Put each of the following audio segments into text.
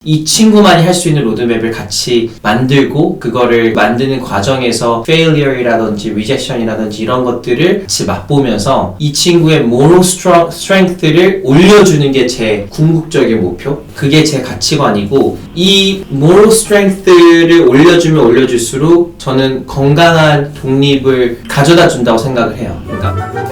이 친구만이 할 수 있는 로드맵을 같이 만들고 그거를 만드는 과정에서 failure이라든지 rejection이라든지 이런 것들을 같이 맛보면서 이 친구의 moral strength를 올려주는 게 제 궁극적인 목표, 그게 제 가치관이고, 이 moral strength를 올려주면 올려줄수록 저는 건강한 독립을 가져다 준다고 생각을 해요. 그러니까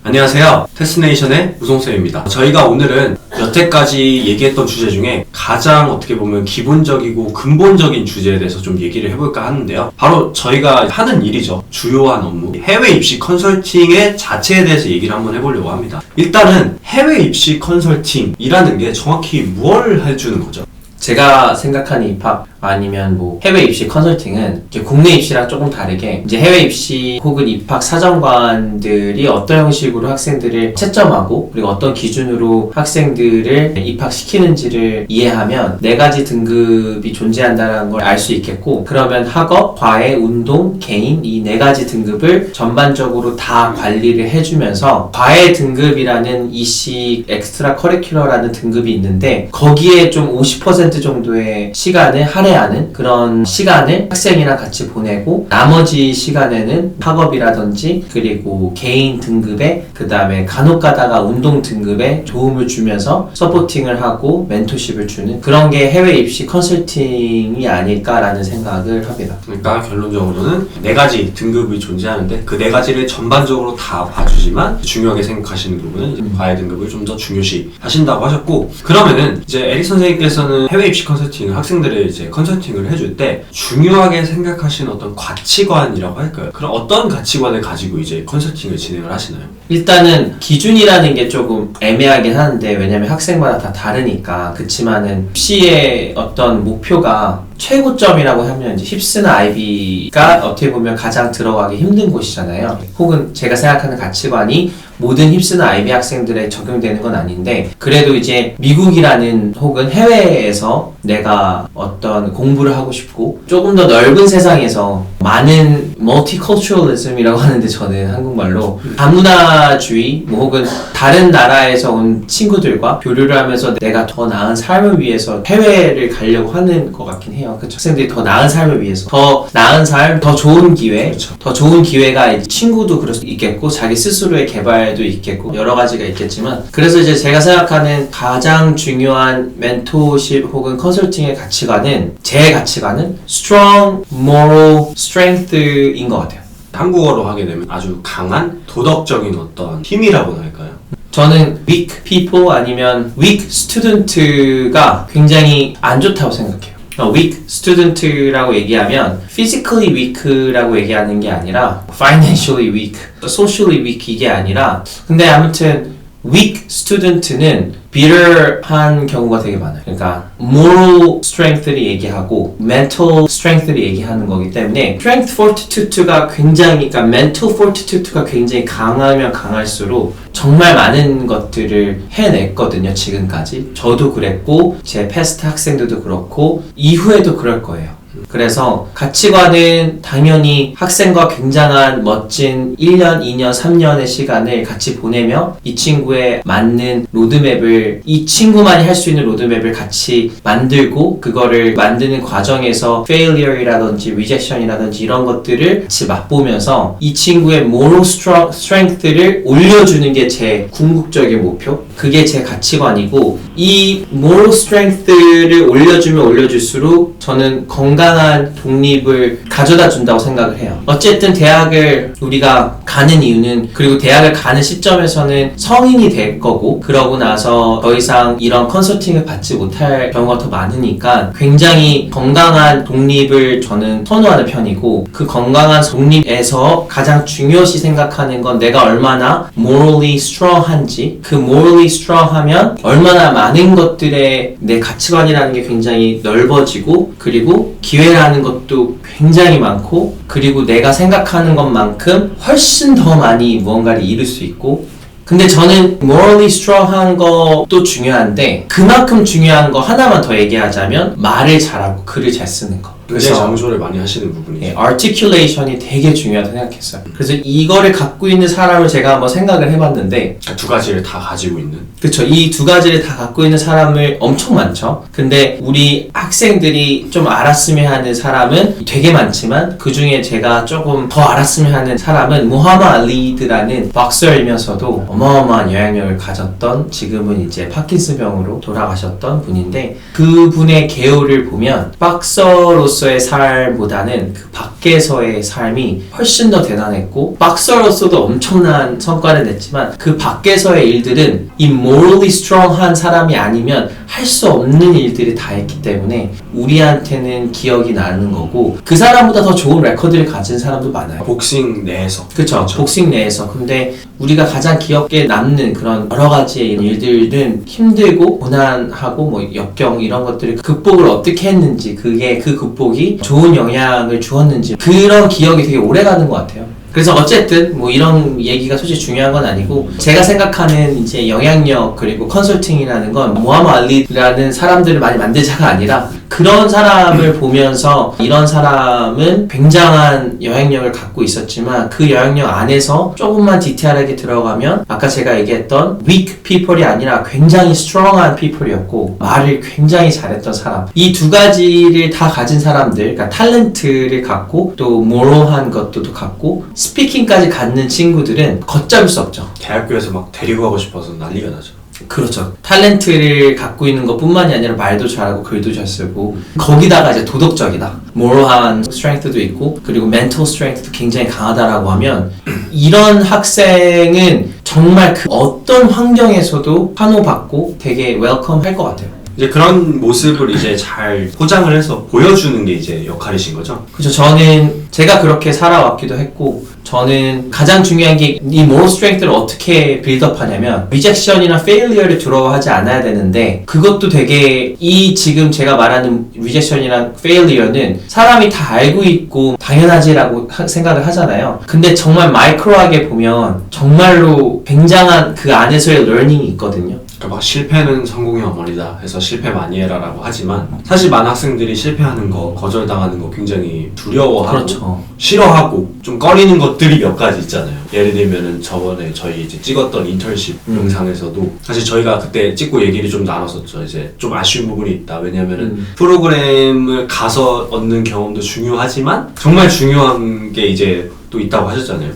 안녕하세요. 테스네이션의 우송쌤입니다. 저희가 오늘은 여태까지 얘기했던 주제 중에 가장 어떻게 보면 기본적이고 근본적인 주제에 대해서 좀 얘기를 해볼까 하는데요. 바로 저희가 하는 일이죠. 주요한 업무, 해외 입시 컨설팅의 자체에 대해서 얘기를 한번 해보려고 합니다. 일단은 해외 입시 컨설팅이라는 게 정확히 뭘 해주는 거죠? 제가 생각하는 입학 아니면 뭐 해외 입시 컨설팅은 이제 국내 입시랑 조금 다르게 이제 해외 입시 혹은 입학 사정관들이 어떤 형식으로 학생들을 채점하고 그리고 어떤 기준으로 학생들을 입학시키는지를 이해하면 4가지 등급이 존재한다는 걸 알 수 있겠고, 그러면 학업, 과외, 운동, 개인 이 4가지 등급을 전반적으로 다 관리를 해주면서 과외 등급이라는 EC 엑스트라 커리큘러라는 등급이 있는데 거기에 좀 50% 정도의 시간을 할애하는 그런 시간을 학생이랑 같이 보내고, 나머지 시간에는 학업이라든지 그리고 개인 등급에 그 다음에 간혹 가다가 운동 등급에 도움을 주면서 서포팅을 하고 멘토십을 주는 그런 게 해외 입시 컨설팅이 아닐까라는 생각을 합니다. 그러니까 결론적으로는 4가지 등급이 존재하는데 그 4가지를 전반적으로 다 봐주지만 중요하게 생각하시는 부분은 과외 등급을 좀 더 중요시 하신다고 하셨고, 그러면은 이제 에릭 선생님께서는 해외 입시 컨설팅 학생들의 이제 컨설팅을 해줄 때 중요하게 생각하시는 어떤 가치관이라고 할까요? 그럼 어떤 가치관을 가지고 이제 컨설팅을 진행을 하시나요? 일단은 기준이라는 게 조금 애매하긴 하는데, 왜냐면 학생마다 다 다르니까. 그치만은 입시의 어떤 목표가 최고점이라고 하면 이제 힙스나 아이비가 어떻게 보면 가장 들어가기 힘든 곳이잖아요. 혹은 제가 생각하는 가치관이 모든 힙스나 아이비 학생들에 적용되는 건 아닌데, 그래도 이제 미국이라는 혹은 해외에서 내가 어떤 공부를 하고 싶고 조금 더 넓은 세상에서 많은 멀티컬처럴리즘이라고 하는데, 저는 한국말로 다문화주의 혹은 다른 나라에서 온 친구들과 교류를 하면서 내가 더 나은 삶을 위해서 해외를 가려고 하는 것 같긴 해요. 그쵸? 학생들이 더 나은 삶을 위해서 더 나은 삶, 더 좋은 기회, 그렇죠. 더 좋은 기회가 이제 친구도 그럴 수 있겠고 자기 스스로의 개발도 있겠고 여러 가지가 있겠지만, 그래서 이제 제가 생각하는 가장 중요한 멘토십 혹은 컨설팅의 가치관은, 제 가치관은 strong moral strength인 것 같아요. 한국어로 하게 되면 아주 강한 도덕적인 어떤 힘이라고나 할까요? 저는 weak people 아니면 weak student가 굉장히 안 좋다고 생각해요. weak student라고 얘기하면 physically weak라고 얘기하는 게 아니라 financially weak, socially weak 이게 아니라, 근데 아무튼 weak student는 bitter한 경우가 되게 많아요. 그러니까 moral strength를 얘기하고 mental strength를 얘기하는 거기 때문에 strength fortitude가 굉장히, 그러니까 mental fortitude가 굉장히 강하면 강할수록 정말 많은 것들을 해냈거든요. 지금까지 저도 그랬고 제 패스트 학생들도 그렇고 이후에도 그럴 거예요. 그래서 가치관은 당연히 학생과 굉장한 멋진 1년, 2년, 3년의 시간을 같이 보내며 이 친구에 맞는 로드맵을, 이 친구만이 할 수 있는 로드맵을 같이 만들고 그거를 만드는 과정에서 failure이라든지 rejection이라든지 이런 것들을 같이 맛보면서 이 친구의 moral strength를 올려주는 게 제 궁극적인 목표, 그게 제 가치관이고, 이 moral strength를 올려주면 올려줄수록 저는 건강한 독립을 가져다 준다고 생각을 해요. 어쨌든 대학을 우리가 가는 이유는, 그리고 대학을 가는 시점에서는 성인이 될 거고, 그러고 나서 더 이상 이런 컨설팅을 받지 못할 경우가 더 많으니까 굉장히 건강한 독립을 저는 선호하는 편이고, 그 건강한 독립에서 가장 중요시 생각하는 건 내가 얼마나 morally strong한지, 그 morally strong하면 얼마나 많은 것들에 내 가치관이라는 게 굉장히 넓어지고, 그리고 기회라는 것도 굉장히 많고, 그리고 내가 생각하는 것만큼 훨씬 더 많이 무언가를 이룰 수 있고. 근데 저는 morally strong한 것도 중요한데, 그만큼 중요한 거 하나만 더 얘기하자면 말을 잘하고 글을 잘 쓰는 거. 굉장히 장조를 많이 하시는 부분이죠. 예, articulation이 되게 중요하다고 생각했어요. 그래서 이거를 갖고 있는 사람을 제가 한번 생각을 해봤는데 두 가지를 다 가지고 있는. 그쵸. 이 두 가지를 다 갖고 있는 사람을 엄청 많죠. 근데 우리 학생들이 좀 알았으면 하는 사람은 되게 많지만 그 중에 제가 조금 더 알았으면 하는 사람은 무하마 알리드라는 박서이면서도 어마어마한 영향력을 가졌던 지금은 이제 파킨슨병으로 돌아가셨던 분인데 그분의 개요를 보면 박서로서의 삶보다는 그 밖에서의 삶이 훨씬 더 대단했고 박서로서도 엄청난 성과를 냈지만 그 밖에서의 일들은 이 morally strong한 사람이 아니면 할 수 없는 일들을 다 했기 때문에 우리한테는 기억이 나는 거고 그 사람보다 더 좋은 레코드를 가진 사람도 많아요. 복싱 내에서. 그쵸. 복싱 내에서. 근데 우리가 가장 기억에 남는 그런 여러 가지의 일들은 힘들고 고난하고 뭐 역경 이런 것들을 극복을 어떻게 했는지 그게 그 극복이 좋은 영향을 주었는지 그런 기억이 되게 오래 가는 것 같아요. 그래서 어쨌든 뭐 이런 얘기가 솔직히 중요한 건 아니고 제가 생각하는 이제 영향력 그리고 컨설팅이라는 건 모하마 알리라는 사람들을 많이 만들자가 아니라 그런 사람을 보면서 이런 사람은 굉장한 영향력을 갖고 있었지만 그 영향력 안에서 조금만 디테일하게 들어가면 아까 제가 얘기했던 weak people이 아니라 굉장히 strong한 people이었고 말을 굉장히 잘했던 사람 이 두 가지를 다 가진 사람들 그러니까 탤런트를 갖고 또 moral한 것도 갖고 스피킹까지 갖는 친구들은 걷잡을 수 없죠. 대학교에서 막 데리고 가고 싶어서 난리가 나죠. 그렇죠. 탤런트를 갖고 있는 것 뿐만이 아니라 말도 잘하고 글도 잘 쓰고 거기다가 이제 도덕적이다. moral한 strength도 있고 그리고 mental strength도 굉장히 강하다라고 하면 이런 학생은 정말 그 어떤 환경에서도 환호받고 되게 웰컴 할 것 같아요. 이제 그런 모습을 이제 잘 포장을 해서 보여주는 게 이제 역할이신 거죠? 그렇죠. 저는 제가 그렇게 살아왔기도 했고 저는 가장 중요한 게 이 moral strength를 어떻게 빌드업하냐면 rejection이나 failure를 두려워하지 않아야 되는데 그것도 되게 이 지금 제가 말하는 rejection이나 failure는 사람이 다 알고 있고 당연하지라고 생각을 하잖아요. 근데 정말 마이크로하게 보면 정말로 굉장한 그 안에서의 learning이 있거든요. 그러니까 막 실패는 성공의 어머니다 해서 실패 많이 해라라고 하지만 사실 많은 학생들이 실패하는 거, 거절당하는 거 굉장히 두려워하고 그렇죠. 싫어하고 좀 꺼리는 것들이 몇 가지 있잖아요. 예를 들면은 저번에 저희 이제 찍었던 인턴십 영상에서도 사실 저희가 그때 찍고 얘기를 좀 나눴었죠. 이제 좀 아쉬운 부분이 있다. 왜냐면은 프로그램을 가서 얻는 경험도 중요하지만 정말 중요한 게 이제 또 있다고 하셨잖아요.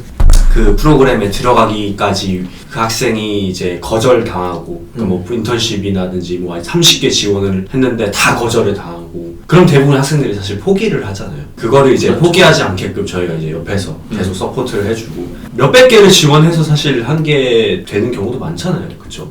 그 프로그램에 들어가기까지 그 학생이 이제 거절당하고 뭐 인턴십이라든지 뭐 30개 지원을 했는데 다 거절을 당하고 그럼 대부분 학생들이 사실 포기를 하잖아요. 그거를 이제 그렇죠. 포기하지 않게끔 저희가 이제 옆에서 계속 서포트를 해주고 몇백 개를 지원해서 사실 한 게 되는 경우도 많잖아요. 그렇죠?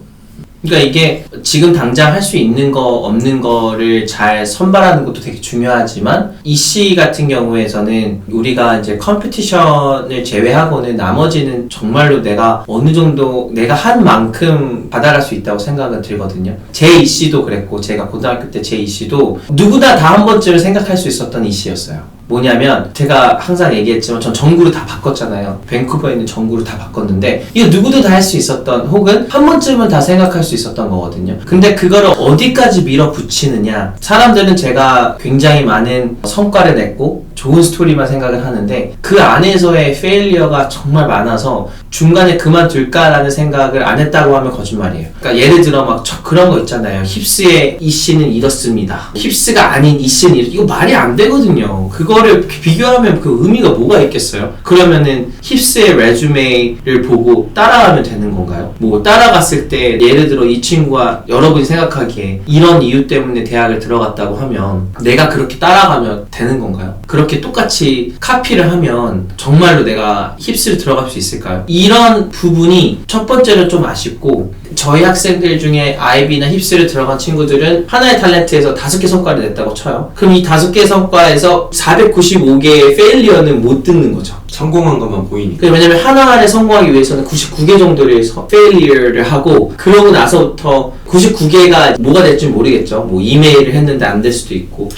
그러니까 이게 지금 당장 할 수 있는 거 없는 거를 잘 선발하는 것도 되게 중요하지만 EC 같은 경우에서는 우리가 이제 컴피티션을 제외하고는 나머지는 정말로 내가 어느 정도 내가 한 만큼 받아갈 수 있다고 생각은 들거든요. 제 EC도 그랬고 제가 고등학교 때 제 EC도 누구나 다 한 번쯤은 생각할 수 있었던 EC였어요. 뭐냐면 제가 항상 얘기했지만 전 전구를 다 바꿨잖아요. 밴쿠버에 있는 전구를 다 바꿨는데 이거 누구도 다 할 수 있었던 혹은 한 번쯤은 다 생각할 수 있었던 거거든요. 근데 그거를 어디까지 밀어붙이느냐 사람들은 제가 굉장히 많은 성과를 냈고 좋은 스토리만 생각을 하는데 그 안에서의 페일리어가 정말 많아서 중간에 그만둘까라는 생각을 안 했다고 하면 거짓말이에요. 그러니까 예를 들어 막 그런 거 있잖아요. 힙스의 이 씨는 이렇습니다. 힙스가 아닌 이 씨는 이거 말이 안 되거든요. 그거를 비교하면 그 의미가 뭐가 있겠어요? 그러면은 힙스의 레주메를 보고 따라가면 되는 건가요? 뭐 따라갔을 때 예를 들어 이 친구가 여러분이 생각하기에 이런 이유 때문에 대학을 들어갔다고 하면 내가 그렇게 따라가면 되는 건가요? 그렇게 똑같이 카피를 하면 정말로 내가 힙스를 들어갈 수 있을까요? 이런 부분이 첫 번째로 좀 아쉽고 저희 학생들 중에 IB나 힙스를 들어간 친구들은 하나의 탤런트에서 5개 성과를 냈다고 쳐요. 그럼 이 5개 성과에서 495개의 페일리어는 못 듣는 거죠. 성공한 것만 보이니까. 왜냐면 하나를 성공하기 위해서는 99개 정도를 페일리어를 하고 그러고 나서부터 99개가 뭐가 될지 모르겠죠. 뭐 이메일을 했는데 안 될 수도 있고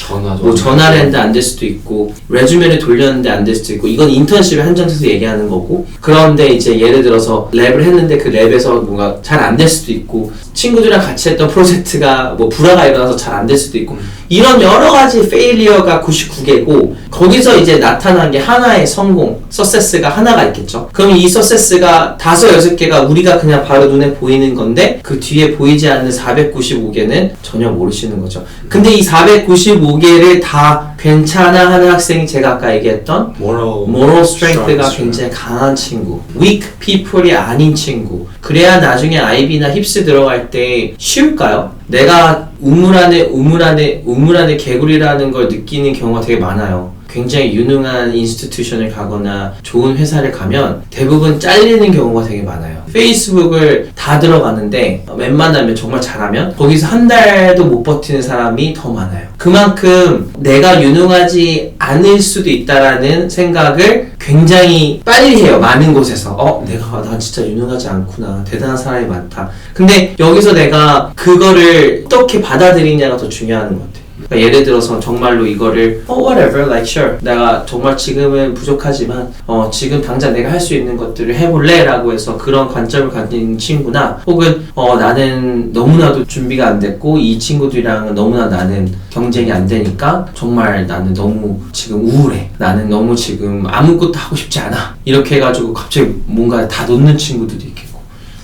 뭐 전화를 했는데 안 될 수도 있고 레주메를 돌렸는데 안 될 수도 있고 이건 인턴십에 한정해서 얘기하는 거고 그런데 이제 예를 들어서 랩을 했는데 그 랩에서 뭔가 잘 안 될 수도 있고 친구들이랑 같이 했던 프로젝트가 뭐 불화가 일어나서 잘 안 될 수도 있고 이런 여러 가지 페일리어가 99개고 거기서 이제 나타난 게 하나의 성공, 서세스가 하나가 있겠죠. 그럼 이 서세스가 5, 6개가 우리가 그냥 바로 눈에 보이는 건데 그 뒤에 보이지 않는 495개는 전혀 모르시는 거죠. 근데 이 495개를 다 괜찮아 하는 학생이 제가 아까 얘기했던 moral strength가 굉장히 강한 친구, weak people이 아닌 친구. 그래야 나중에 IB나 힙스 들어갈 때 쉬울까요? 내가 우물 안에 개구리라는 걸 느끼는 경우가 되게 많아요. 굉장히 유능한 인스티튜션을 가거나 좋은 회사를 가면 대부분 잘리는 경우가 되게 많아요. 페이스북을 다 들어가는데 웬만하면 정말 잘하면 거기서 한 달도 못 버티는 사람이 더 많아요. 그만큼 내가 유능하지 않을 수도 있다라는 생각을 굉장히 빨리 해요. 많은 곳에서 난 진짜 유능하지 않구나. 대단한 사람이 많다. 근데 여기서 내가 그거를 어떻게 받아들이냐가 더 중요한 것 같아요. 그러니까 예를 들어서 정말로 이거를 whatever, like sure 내가 정말 지금은 부족하지만 지금 당장 내가 할 수 있는 것들을 해볼래? 라고 해서 그런 관점을 가진 친구나 혹은 나는 너무나도 준비가 안 됐고 이 친구들이랑은 너무나 나는 경쟁이 안 되니까 정말 나는 너무 지금 우울해. 나는 너무 지금 아무것도 하고 싶지 않아. 이렇게 해가지고 갑자기 뭔가 다 놓는 친구들도 있겠고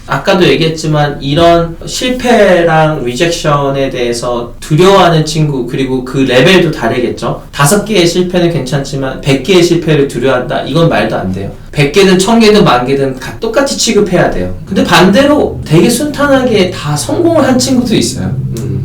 아까도 얘기했지만 이런 실패랑 리젝션에 대해서 두려워하는 친구 그리고 그 레벨도 다르겠죠. 5개의 실패는 괜찮지만 100개의 실패를 두려워한다? 이건 말도 안 돼요. 100개든 1000개든 10,000개든 다 똑같이 취급해야 돼요. 근데 반대로 되게 순탄하게 다 성공을 한 친구도 있어요.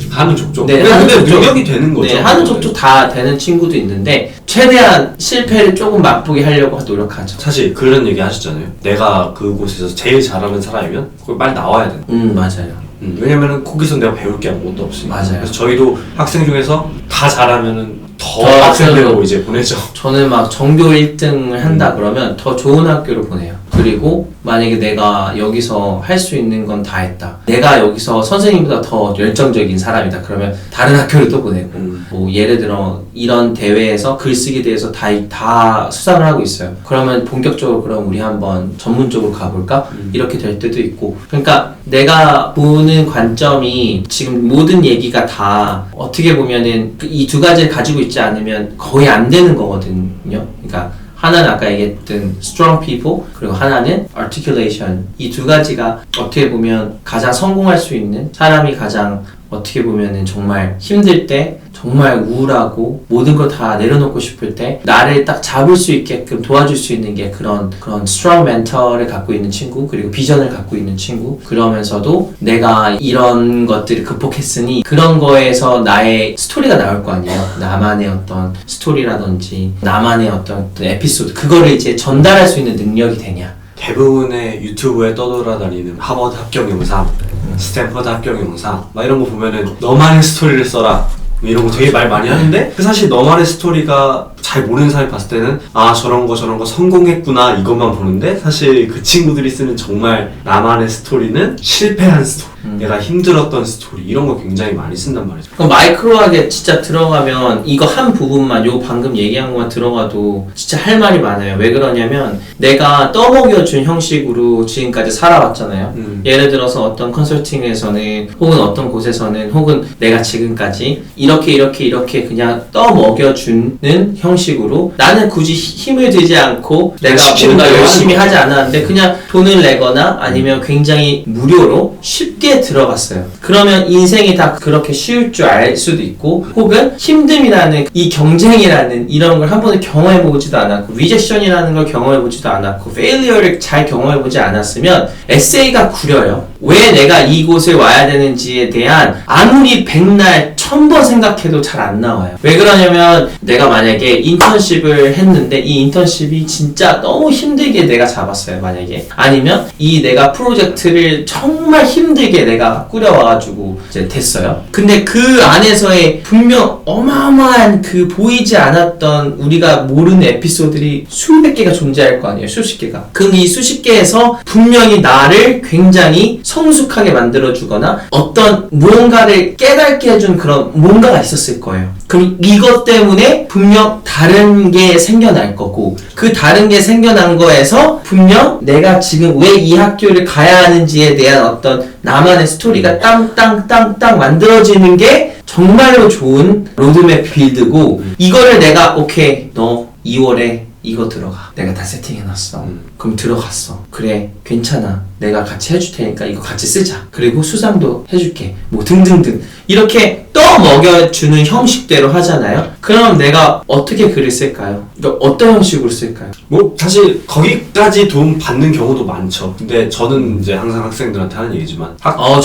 하는 족족. 네, 근데 능력이 되는 거죠. 네, 하는 족족 다 되는 친구도 있는데 최대한 실패를 조금 맛보게 하려고 노력하죠. 사실 그런 얘기 하셨잖아요. 내가 그곳에서 제일 잘하는 사람이면 거기 빨리 나와야 된다. 맞아요. 왜냐면은 거기서 내가 배울 게 아무것도 없으니까. 맞아요. 그래서 저희도 학생 중에서 다 잘하면은 더 더 학생들로 이제 보내죠. 저는 막 전교 1등을 한다 그러면 더 좋은 학교로 보내요. 그리고 만약에 내가 여기서 할 수 있는 건 다 했다. 내가 여기서 선생님보다 더 열정적인 사람이다. 그러면 다른 학교를 또 보내고 뭐 예를 들어 이런 대회에서 글쓰기 대회에서 다 수상을 하고 있어요. 그러면 본격적으로 그럼 우리 한번 전문적으로 가볼까? 이렇게 될 때도 있고 그러니까 내가 보는 관점이 지금 모든 얘기가 다 어떻게 보면은 이 두 가지를 가지고 있지 않으면 거의 안 되는 거거든요. 그러니까 하나는 아까 얘기했던 strong people 그리고 하나는 articulation 이 두 가지가 어떻게 보면 가장 성공할 수 있는 사람이 가장 어떻게 보면은 정말 힘들 때 정말 우울하고 모든 걸 다 내려놓고 싶을 때 나를 딱 잡을 수 있게끔 도와줄 수 있는 게 그런 strong mentor을 갖고 있는 친구 그리고 비전을 갖고 있는 친구 그러면서도 내가 이런 것들을 극복했으니 그런 거에서 나의 스토리가 나올 거 아니에요. 나만의 어떤 스토리라든지 나만의 어떤 에피소드 그거를 이제 전달할 수 있는 능력이 되냐. 대부분의 유튜브에 떠돌아다니는 하버드 합격 영상, 스탠퍼드 합격 영상 막 이런 거 보면은 너만의 스토리를 써라 이런 거 되게 말 많이 하는데 그 사실 너만의 스토리가 잘 모르는 사람이 봤을 때는 아 저런 거 성공했구나 이것만 보는데 사실 그 친구들이 쓰는 정말 나만의 스토리는 실패한 스토리 내가 힘들었던 스토리 이런 거 굉장히 많이 쓴단 말이죠. 그럼 마이크로하게 진짜 들어가면 이거 한 부분만 요 방금 얘기한 것만 들어가도 진짜 할 말이 많아요. 왜 그러냐면 내가 떠먹여준 형식으로 지금까지 살아왔잖아요. 예를 들어서 어떤 컨설팅에서는 혹은 어떤 곳에서는 혹은 내가 지금까지 이렇게 그냥 떠먹여주는 형식으로 나는 굳이 힘을 들지 않고 내가 뭔가 열심히 하지 않았는데 그냥 돈을 내거나 아니면 굉장히 무료로 쉽게 들어갔어요. 그러면 인생이 다 그렇게 쉬울 줄 알 수도 있고 혹은 힘듦이라는 이 경쟁이라는 이런 걸 한 번도 경험해보지도 않았고 리젝션이라는 걸 경험해보지도 않았고 페일리어를 잘 경험해보지 않았으면 에세이가 구려요. 왜 내가 이곳에 와야 되는지에 대한 아무리 100날 1000번 생각해도 잘 안 나와요. 왜 그러냐면 내가 만약에 인턴십을 했는데 이 인턴십이 진짜 너무 힘들게 내가 잡았어요. 만약에 아니면 이 내가 프로젝트를 정말 힘들게 내가 꾸려와가지고 이제 됐어요. 근데 그 안에서의 분명 어마어마한 그 보이지 않았던 우리가 모르는 에피소드들이 수백 개가 존재할 거 아니에요. 수십 개가. 그럼 이 수십 개에서 분명히 나를 굉장히 성숙하게 만들어주거나 어떤 무언가를 깨닫게 해준 그런 뭔가가 있었을 거예요. 그럼 이것 때문에 분명 다른 게 생겨날 거고 그 다른 게 생겨난 거에서 분명 내가 지금 왜 이 학교를 가야 하는지에 대한 어떤 나만 나만의 스토리가 땅땅땅땅 만들어지는 게 정말로 좋은 로드맵 빌드고 이거를 내가 오케이 너 2월에 이거 들어가. 내가 다 세팅해놨어. 그럼 들어갔어. 그래, 괜찮아. 내가 같이 해줄 테니까 이거 같이 쓰자. 그리고 수상도 해줄게. 뭐 등등등. 이렇게 떠먹여주는 형식대로 하잖아요? 그럼 내가 어떻게 글을 쓸까요? 그러니까 어떤 형식으로 쓸까요? 뭐 사실 거기까지 도움 받는 경우도 많죠. 근데 저는 이제 항상 학생들한테 하는 얘기지만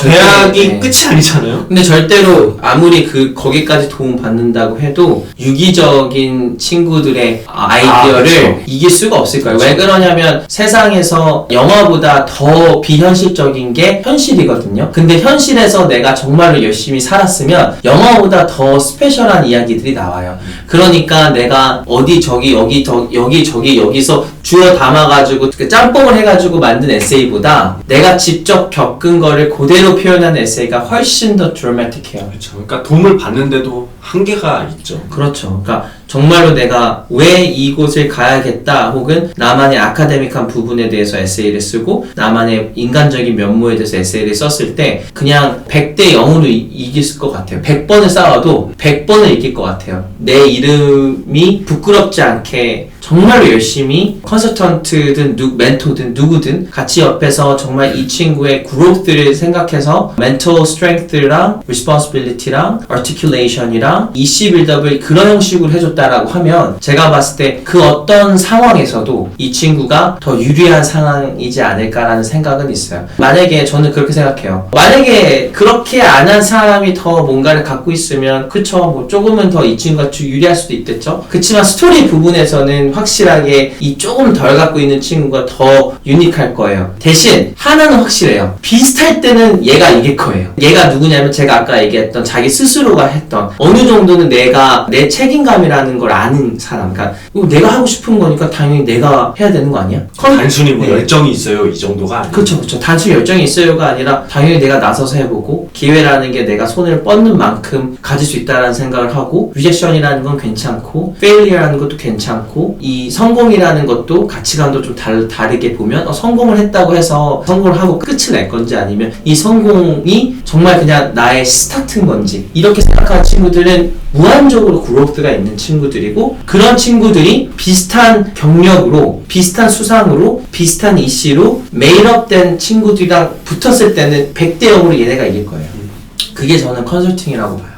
대학이 네. 끝이 아니잖아요. 근데 절대로 아무리 거기까지 도움 받는다고 해도 유기적인 친구들의 아이디어를 그쵸. 이길 수가 없을 거예요. 그쵸. 왜 그러냐면 세상에서 영화보다 더 비현실적인 게 현실이거든요. 근데 현실에서 내가 정말로 열심히 살았으면 영화보다 더 스페셜한 이야기들이 나와요. 그러니까 내가 어디 저기 여기 저기 여기서 주워 담아가지고 짬뽕을 해가지고 만든 에세이보다 내가 직접 겪은 거를 그대로 표현하는 에세이가 훨씬 더 드라마틱해요. 그렇죠. 그러니까 도움을 받는데도 한계가 있죠. 그렇죠. 그러니까 정말로 내가 왜 이곳을 가야겠다 혹은 나만의 아카데믹한 부분에 대해서 에세이를 쓰고 나만의 인간적인 면모에 대해서 에세이를 썼을 때 그냥 100대 0으로 이길 것 같아요. 100번을 싸워도 100번을 이길 것 같아요. 내 이름이 부끄럽지 않게 정말로 열심히 컨설턴트든 멘토든 누구든 같이 옆에서 정말 이 친구의 growth를 생각해서 mental strength랑 responsibility랑 articulation이랑 EC 빌드업을 그런 형식으로 해줬다라고 하면 제가 봤을 때 그 어떤 상황에서도 이 친구가 더 유리한 상황이지 않을까라는 생각은 있어요. 만약에 저는 그렇게 생각해요. 만약에 그렇게 안 한 사람이 더 뭔가를 갖고 있으면 그쵸 뭐 조금은 더 이 친구가 유리할 수도 있겠죠. 그치만 스토리 부분에서는 확실하게 이 조금 덜 갖고 있는 친구가 더 유니크할 거예요. 대신 하나는 확실해요. 비슷할 때는 얘가 이길 거예요. 얘가 누구냐면 제가 아까 얘기했던 자기 스스로가 했던 어느 정도는 내가 내 책임감이라는 걸 아는 사람. 그러니까 내가 하고 싶은 거니까 당연히 내가 해야 되는 거 아니야? 단순히 뭐 네. 열정이 있어요 이 정도가 아니에요. 그렇죠. 단순히 열정이 있어요가 아니라 당연히 내가 나서서 해보고 기회라는 게 내가 손을 뻗는 만큼 가질 수 있다라는 생각을 하고 리젝션이라는 건 괜찮고 페일리어라는 것도 괜찮고 이 성공이라는 것도 가치관도 좀 다르게 보면 성공을 했다고 해서 성공을 하고 끝을 낼 건지 아니면 이 성공이 정말 그냥 나의 스타트인 건지 이렇게 생각하는 친구들은 무한적으로 그로스가 있는 친구들이고 그런 친구들이 비슷한 경력으로 비슷한 수상으로 비슷한 이씨로 메일업된 친구들이랑 붙었을 때는 100대 0으로 얘네가 이길 거예요. 그게 저는 컨설팅이라고 봐요.